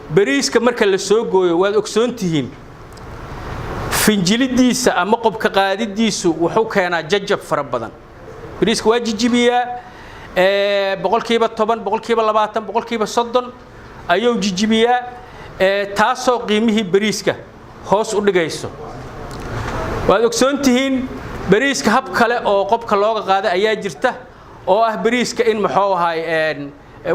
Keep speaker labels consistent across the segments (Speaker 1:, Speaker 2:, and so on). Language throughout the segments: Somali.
Speaker 1: bariiska marka la soo gooyo waad ogsoontihiin finjilidiisa ama qobka qaadidiisu wuxuu keenaa jajab fara badan bariiska waa jijibiyaa boqolkiiba 10 boqolkiiba 20 boqolkiiba 30 ayuu jijibiyaa taasoo qiimihii bariiska hoos u dhigayso waad ogsoontihiin bariiska hab kale oo qobka looga qaada ayaa jirta oo ah bariiska in maxuu ahay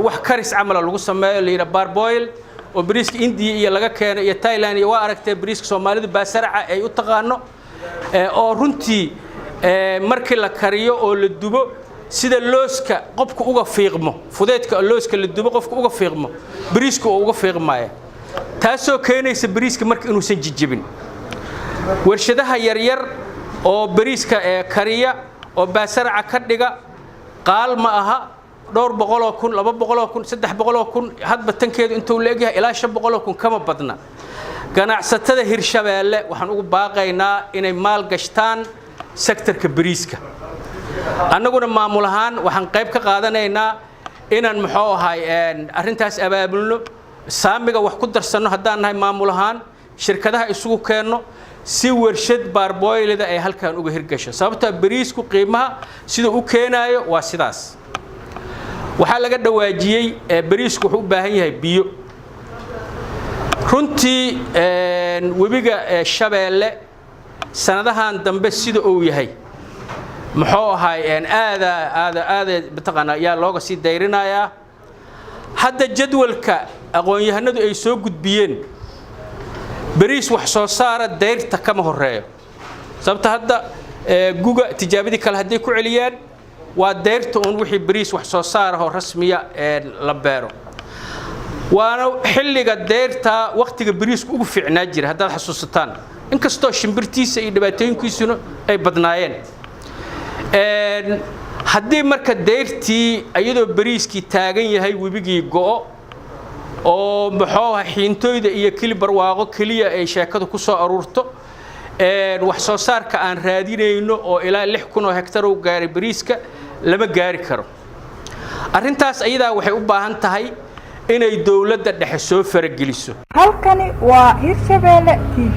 Speaker 1: wax karis camal lagu sameeyo leeyahay barboil oo bariiska India iyo laga keeno iyo Thailand iyo waa aragtay bariiska Soomaalidu baasaraca ay u taqaano oo runtii markii la kariyo oo la dubo sida looska qofka uga fiiqmo fudeedka looska la dubo qofka uga fiiqmo bariiska oo uga fiiqmaya taasoo keenaysa bariiska marka inuu san jijibin warshadaha yaryar oo bariiska kariya oo baasaraca ka dhiga qaal ma aha dhowr boqol oo kun 200 oo kun 300 oo kun hadba tankeedu intuu leeyahay ilaa 500 oo kun kama badna ganacsatada Hirshabelle waxaan ugu baaqaynaa inay maal gashtaan sektorka bariiska annaguna maamul ahaan waxaan qayb ka qaadanaynaa inaan maxuu ahay arintaas abaabulno saamiga wax ku darsano haddaan nahay maamul ahaan shirkadaha isugu keeno si warshad barboilada ay halkaan uga hirgasho sababtoo bariisku qiimaha sida uu keenayo waa sidaas waxa laga dhawaajiyay bariisku wuxuu u baahan yahay biyo runtii webiga Shabeelle sanadahan dambe sida uu yahay muxuu ahay aada bataqana yaa looga sii dayrinaya hadda jadwalka aqoon-yahanadu ay soo gudbiyeen bariis wax soo saara dayrta kama horeeyo sababta hadda guga tijaabadii kale haday ku celiyaan waa dayrta oo wixii bariis wax soo saaraho rasmiya la beero waana xilliga dayrta waqtiga bariisku ugu fiicnaa jira haddaad xasuusataan inkastoo shimbirtiisa iyo dhibaatooyinkiisuna ay badnaayeen haddii marka dayrtii iyadoo bariiskii taagan yahay webigii go'o oo muxuu xiintooyda iyo kili barwaaqo kaliya ay sheekadu ku soo aruurto wax soo saarka aan raadinayno oo ilaa 6,000 oo hektar oo gaaray bariiska lama gaari karo arintaas ayada waxay u baahan tahay inay dawladda dhexe soo farageliso
Speaker 2: halkani waa Hirshabelle TV